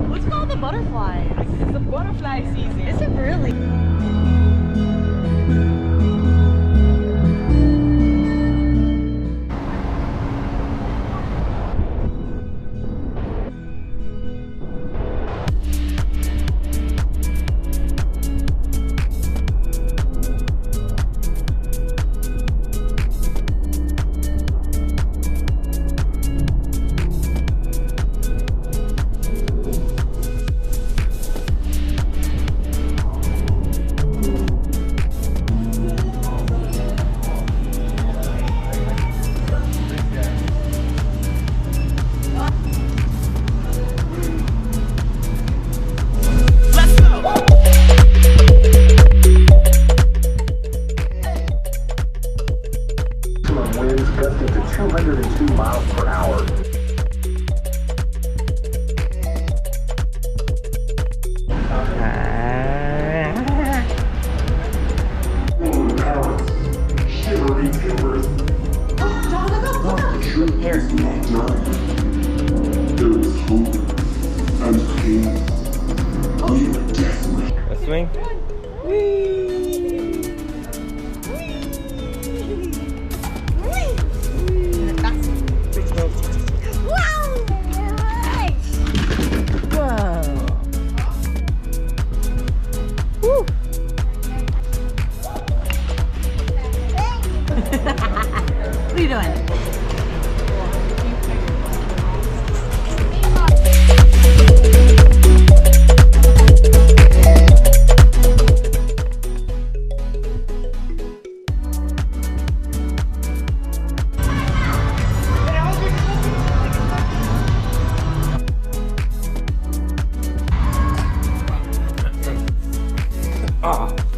What's called the butterflies? It's the butterfly season. Is it really? Winds gusting to 202 miles per hour. Shivering timbers. The true hair is not done. There is hope and pain. We are desperate. Let's swing. What are you doing? Ah.